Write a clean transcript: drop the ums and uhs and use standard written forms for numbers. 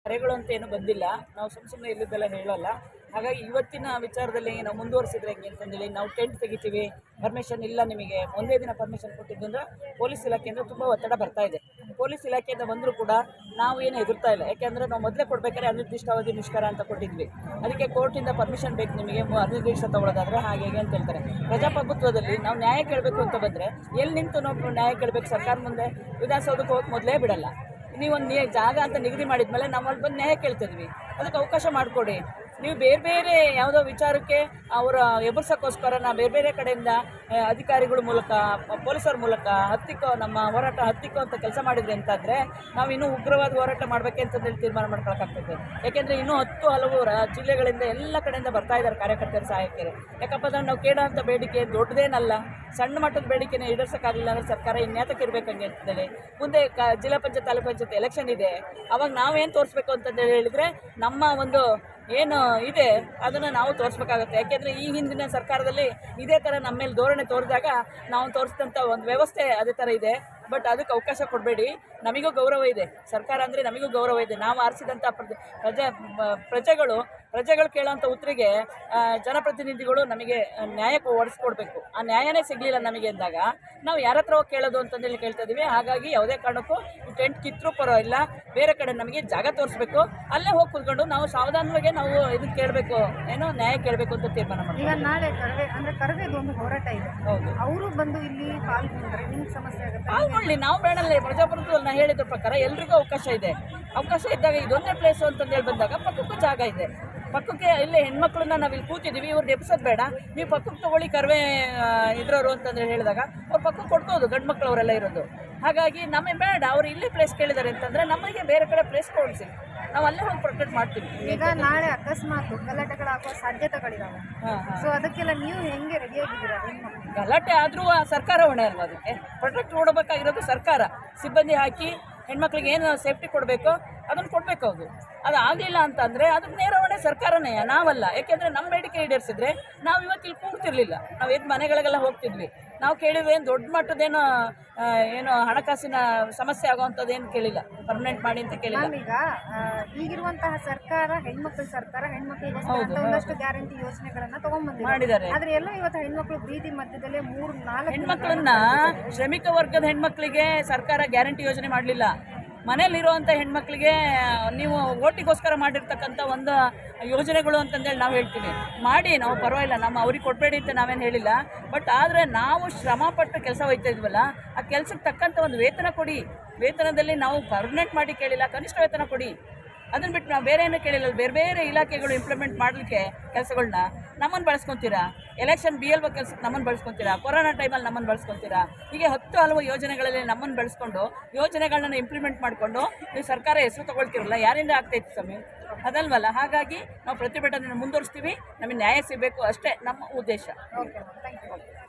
ಕರೆಗಳು ಅಂತ ಏನು ಬಂದಿಲ್ಲ. ನಾವು ಸುಮ್ಮನೆ ಇಲ್ಲಿದ್ದೆಲ್ಲ ಹೇಳಲ್ಲ. ಹಾಗಾಗಿ ಇವತ್ತಿನ ವಿಚಾರದಲ್ಲಿ ನಾವು ಮುಂದುವರಿಸಿದ್ರೆ ಹೆಂಗೆ ಅಂತಂದೇಳಿ ನಾವು ಟೆಂಟ್ ತೆಗಿತೀವಿ, ಪರ್ಮಿಷನ್ ಇಲ್ಲ ನಿಮಗೆ, ಒಂದೇ ದಿನ ಪರ್ಮಿಷನ್ ಕೊಟ್ಟಿದ್ದರಿಂದ ಪೊಲೀಸ್ ಇಲಾಖೆಯಿಂದ ತುಂಬ ಒತ್ತಡ ಬರ್ತಾ ಇದೆ. ಪೊಲೀಸ್ ಇಲಾಖೆಯಿಂದ ಬಂದರೂ ಕೂಡ ನಾವು ಏನು ಹೆದರ್ತಾ ಇಲ್ಲ. ಯಾಕೆಂದರೆ ನಾವು ಮೊದಲೇ ಕೊಡಬೇಕಾದ್ರೆ ಅನಿರ್ದಿಷ್ಟಾವಧಿ ಮುಷ್ಕರ ಅಂತ ಕೊಟ್ಟಿದ್ವಿ. ಅದಕ್ಕೆ ಕೋರ್ಟಿಂದ ಪರ್ಮಿಷನ್ ಬೇಕು ನಿಮಗೆ ಅನಿರ್ದಿಷ್ಟ ತೊಗೊಳೋದಾದರೆ ಹಾಗೆ ಅಂತ ಹೇಳ್ತಾರೆ. ಪ್ರಜಾಪ್ರಭುತ್ವದಲ್ಲಿ ನಾವು ನ್ಯಾಯ ಕೇಳಬೇಕು ಅಂತ ಬಂದರೆ ಎಲ್ಲಿ ನಿಂತು ನಾವು ನ್ಯಾಯ ಕೇಳಬೇಕು? ಸರ್ಕಾರ ಮುಂದೆ ವಿಧಾನಸೌಧಕ್ಕೆ ಹೋಗಿ ಮೊದಲೇ ಬಿಡಲ್ಲ. ನೀವೊಂದು ಜಾಗ ಅಂತ ನಿಗದಿ ಮಾಡಿದ್ಮೇಲೆ ನಾವು ಅಲ್ಲಿ ಬಂದು ನ್ಯಾಯ ಕೇಳ್ತಿದ್ವಿ, ಅದಕ್ಕೆ ಅವಕಾಶ ಮಾಡಿಕೊಡಿ. ನೀವು ಬೇರೆ ಬೇರೆ ಯಾವುದೋ ವಿಚಾರಕ್ಕೆ ಅವರ ಎದುರ್ಸೋಕ್ಕೋಸ್ಕರ ಬೇರೆ ಬೇರೆ ಕಡೆಯಿಂದ ಅಧಿಕಾರಿಗಳ ಮೂಲಕ ಪೊಲೀಸರ ಮೂಲಕ ನಮ್ಮ ಹೋರಾಟ ಹತ್ತಿಕ್ಕೋ ಅಂತ ಕೆಲಸ ಮಾಡಿದ್ರಿ ಅಂತಂದರೆ ನಾವು ಇನ್ನೂ ಉಗ್ರವಾದ ಹೋರಾಟ ಮಾಡಬೇಕೆ ಅಂತಂದೇಳಿ ತೀರ್ಮಾನ ಮಾಡ್ಕೊಳಕ್ಕಾಗ್ತದೆ. ಯಾಕೆಂದರೆ ಇನ್ನೂ ಹಲವು ಜಿಲ್ಲೆಗಳಿಂದ ಎಲ್ಲ ಕಡೆಯಿಂದ ಬರ್ತಾ ಇದ್ದಾರೆ ಕಾರ್ಯಕರ್ತರು, ಸಹಾಯಕರು. ಯಾಕಪ್ಪ ಅಂದ್ರೆ ನಾವು ಕೇಳೋಂಥ ಬೇಡಿಕೆ ದೊಡ್ಡದೇನಲ್ಲ, ಸಣ್ಣ ಮಟ್ಟದ ಬೇಡಿಕೆನ ಈಡೇರ್ಸೋಕ್ಕಾಗಲಿಲ್ಲ ಅಂದರೆ ಸರ್ಕಾರ ಇನ್ಯಾತಕ್ಕೆ ಇರಬೇಕಂಗೆ ಅಂತೇಳಿ ಮುಂದೆ ಜಿಲ್ಲಾ ಪಂಚಾಯತ್ ತಾಲೂಕು ಪಂಚಾಯತ್ ಎಲೆಕ್ಷನ್ ಇದೆ. ಅವಾಗ ನಾವೇನು ತೋರಿಸ್ಬೇಕು ಅಂತಂದೇಳಿ ಹೇಳಿದರೆ ನಮ್ಮ ಒಂದು ಏನು ಇದೆ ಅದನ್ನು ನಾವು ತೋರಿಸ್ಬೇಕಾಗತ್ತೆ. ಯಾಕೆಂದರೆ ಈ ಹಿಂದಿನ ಸರ್ಕಾರದಲ್ಲಿ ಇದೇ ಥರ ನಮ್ಮ ಮೇಲೆ ಧೋರಣೆ ತೋರಿದಾಗ ನಾವು ತೋರಿಸಿದಂಥ ಒಂದು ವ್ಯವಸ್ಥೆ ಅದೇ ಥರ ಇದೆ. ಬಟ್ ಅದಕ್ಕೆ ಅವಕಾಶ ಕೊಡಬೇಡಿ. ನಮಗೂ ಗೌರವ ಇದೆ, ಸರ್ಕಾರ ಅಂದರೆ ನಮಗೂ ಗೌರವ ಇದೆ. ನಾವು ಆರಿಸಿದಂಥ ಪ್ರಜೆಗಳು ಕೇಳೋಂಥ ಉತ್ತರಿಗೆ ಜನಪ್ರತಿನಿಧಿಗಳು ನಮಗೆ ನ್ಯಾಯಕ್ಕೆ ಒಡಿಸ್ಕೊಡ್ಬೇಕು. ಆ ನ್ಯಾಯನೇ ಸಿಗಲಿಲ್ಲ ನಮಗೆ ಅಂದಾಗ ನಾವು ಯಾರ ಹತ್ರ ಹೋಗಿ ಕೇಳೋದು ಅಂತಂದೇಳಿ ಕೇಳ್ತಾ ಇದ್ದೀವಿ. ಹಾಗಾಗಿ ಯಾವುದೇ ಕಾರಣಕ್ಕೂ ಟೆಂಟ್ ಕಿತ್ತರೂ ಪರವಾಗಿಲ್ಲ, ಬೇರೆ ಕಡೆ ನಮಗೆ ಜಾಗ ತೋರಿಸ್ಬೇಕು, ಅಲ್ಲೇ ಹೋಗಿ ಕೂತ್ಕೊಂಡು ನಾವು ಸಾವಧಾನವಾಗಿ ನಾವು ಇದನ್ನು ಕೇಳಬೇಕು, ಏನೋ ನ್ಯಾಯ ಕೇಳಬೇಕು ಅಂತ ತೀರ್ಮಾನ ಮಾಡ್ತೀವಿ. ಈಗ ನಾಳೆ ಕರವೇದು ಒಂದು ಹೋರಾಟ ಇದೆ. ಹೌದು, ಅವರು ಬಂದು ಇಲ್ಲಿ ಪಾಲ್ಗೊಂಡ್ರೆ ನಿಮ್ಗೆ ಸಮಸ್ಯೆ ಆಗುತ್ತೆ? ಪಾಲ್ಗೊಳ್ಳಿ, ನಾವು ಬೇಡಲ್ಲ. ಪ್ರಜಾಪ್ರಭುತ್ವದಲ್ಲಿ ನಾನು ಹೇಳಿದ ಪ್ರಕಾರ ಎಲ್ರಿಗೂ ಅವಕಾಶ ಇದೆ. ಅವಕಾಶ ಇದ್ದಾಗ ಇದೊಂದೇ ಪ್ಲೇಸು ಅಂತಂದೇಳಿ ಬಂದಾಗ ಪಕ್ಕಕ್ಕೂ ಜಾಗ ಇದೆ. ಪಕ್ಕಕ್ಕೆ ಇಲ್ಲೇ ಹೆಣ್ಮಕ್ಳನ್ನ ನಾವು ಇಲ್ಲಿ ಕೂತಿದ್ದೀವಿ, ಇವ್ರು ಎಬ್ಸೋದು ಬೇಡ, ನೀವು ಪಕ್ಕಕ್ಕೆ ತೊಗೊಳ್ಳಿ ಕರ್ವೆ ಇದ್ರವರು ಅಂತಂದೇಳಿ ಹೇಳಿದಾಗ ಅವ್ರು ಪಕ್ಕಕ್ಕೆ ಕೊಡ್ಬೋದು, ಗಂಡು ಮಕ್ಕಳು ಅವರೆಲ್ಲ ಇರೋದು. ಹಾಗಾಗಿ ನಮಗೆ ಬೇಡ, ಅವ್ರು ಇಲ್ಲಿ ಪ್ಲೇಸ್ ಕೇಳಿದ್ದಾರೆ ಅಂತಂದರೆ ನಮಗೆ ಬೇರೆ ಕಡೆ ಪ್ಲೇಸ್ ಕೊಡಿಸಿ, ನಾವು ಅಲ್ಲೇ ಹೋಗಿ ಪ್ರೊಟೆಕ್ಟ್ ಮಾಡ್ತೀವಿ. ಈಗ ನಾಳೆ ಅಕಸ್ಮಾತ್ ಗಲಾಟೆಗಳಾಗುವ ಸಾಧ್ಯತೆಗಳಿದಾವೆ. ಸೊ ಅದಕ್ಕೆಲ್ಲ ನೀವು ಹೆಂಗೆ ರೆಡಿಯಾಗಿದ್ದೀರಾ? ಗಲಾಟೆ ಆದರೂ ಸರ್ಕಾರ ಹೊಣೆ ಅಲ್ವಾ? ಅದಕ್ಕೆ ಪ್ರೊಟೆಕ್ಟ್ ಕೊಡಬೇಕಾಗಿರೋದು ಸರ್ಕಾರ. ಸಿಬ್ಬಂದಿ ಹಾಕಿ ಹೆಣ್ಮಕ್ಳಿಗೆ ಏನು ಸೇಫ್ಟಿ ಕೊಡಬೇಕು ಅದನ್ನು ಕೊಡಬೇಕು. ಅದು ಆಗಲಿಲ್ಲ ಅಂತಂದರೆ ಅದಕ್ಕೆ ನೇರ ಹೊಣೆ ಸರ್ಕಾರನೇ, ನಾವಲ್ಲ. ಯಾಕೆಂದರೆ ನಮ್ಮ ಬೇಡಿಕೆ ಈಡೇರಿಸಿದ್ರೆ ನಾವು ಇವತ್ತು ಇಲ್ಲಿ ಕೂಗ್ತಿರ್ಲಿಲ್ಲ, ನಾವು ಎದ್ದು ಮನೆಗಳಿಗೆಲ್ಲ ಹೋಗ್ತಿದ್ವಿ. ನಾವು ಕೇಳಿದ್ರೇನು ದೊಡ್ಡ ಮಟ್ಟದೇನೋ ಏನು ಹಣಕಾಸಿನ ಸಮಸ್ಯೆ ಆಗೋವಂಥದ್ದೇನು ಕೇಳಿಲ್ಲ, ಪರ್ಮನೆಂಟ್ ಮಾಡಿ ಅಂತ ಕೇಳಿಲ್ಲ. ಈಗ ಈಗಿರುವಂತಹ ಸರ್ಕಾರ ಹೆಣ್ಮಕ್ಳಿಗೆ ಒಂದಷ್ಟು ಗ್ಯಾರಂಟಿ ಯೋಜನೆಗಳನ್ನ ತಗೊಂಡ್ಬಂದಿದ್ದಾರೆ. ಆದ್ರೆ ಎಲ್ಲ ಇವತ್ತು ಹೆಣ್ಮಕ್ಳು ಬೀದಿ ಮಧ್ಯದಲ್ಲೇ 3-4 ಹೆಣ್ಮಕ್ಳನ್ನ, ಶ್ರಮಿಕ ವರ್ಗದ ಹೆಣ್ಮಕ್ಳಿಗೆ ಸರ್ಕಾರ ಗ್ಯಾರಂಟಿ ಯೋಜನೆ ಮಾಡಲಿಲ್ಲ. ಮನೇಲಿರುವಂಥ ಹೆಣ್ಮಕ್ಳಿಗೆ ನೀವು ಓಟಿಗೋಸ್ಕರ ಮಾಡಿರ್ತಕ್ಕಂಥ ಒಂದು ಯೋಜನೆಗಳು ಅಂತಂದೇಳಿ ನಾವು ಹೇಳ್ತೀವಿ, ಮಾಡಿ ನಾವು ಪರವಾಗಿಲ್ಲ, ನಮ್ಮ ಅವ್ರಿಗೆ ಕೊಡಬೇಡಿ ಅಂತ ನಾವೇನು ಹೇಳಿಲ್ಲ. ಬಟ್ ಆದರೆ ನಾವು ಶ್ರಮಪಟ್ಟು ಕೆಲಸ ಹೋಗ್ತಾ ಇದ್ವಲ್ಲ, ಆ ಕೆಲಸಕ್ಕೆ ತಕ್ಕಂಥ ಒಂದು ವೇತನ ಕೊಡಿ. ವೇತನದಲ್ಲಿ ನಾವು ಪರ್ಮನೆಂಟ್ ಮಾಡಿ ಕೇಳಿಲ್ಲ, ಕನಿಷ್ಠ ವೇತನ ಕೊಡಿ. ಅದನ್ನು ಬಿಟ್ಟು ನಾವು ಬೇರೆ ಏನೂ ಕೇಳಿಲ್ಲ. ಬೇರೆ ಬೇರೆ ಇಲಾಖೆಗಳು ಇಂಪ್ಲಿಮೆಂಟ್ ಮಾಡಲಿಕ್ಕೆ ಕೆಲಸಗಳನ್ನ ನಮ್ಮನ್ನು ಬಳಸ್ಕೊತೀರಾ, ಎಲೆಕ್ಷನ್ BLO ಕೆಲಸಕ್ಕೆ ನಮ್ಮನ್ನು ಬಳಸ್ಕೊತೀರಾ, ಕೊರೋನಾ ಟೈಮಲ್ಲಿ ನಮ್ಮನ್ನು ಬಳಸ್ಕೊತೀರಾ. ಹೀಗೆ ಹಲವು ಯೋಜನೆಗಳಲ್ಲಿ ನಮ್ಮನ್ನು ಬಳಸ್ಕೊಂಡು ಯೋಜನೆಗಳನ್ನ ಇಂಪ್ಲಿಮೆಂಟ್ ಮಾಡಿಕೊಂಡು ನೀವು ಸರ್ಕಾರ ಹೆಸರು ತೊಗೊಳ್ತಿರಲ್ಲ, ಯಾರಿಂದ ಆಗ್ತಾಯಿತ್ತು ಸ್ವಾಮಿ? ಅದಲ್ವಲ್ಲ. ಹಾಗಾಗಿ ನಾವು ಪ್ರತಿಭಟನೆ ಮುಂದುವರಿಸ್ತೀವಿ, ನಮಗೆ ನ್ಯಾಯ ಸಿಗಬೇಕು ಅಷ್ಟೇ ನಮ್ಮ ಉದ್ದೇಶ. Okay, thank you.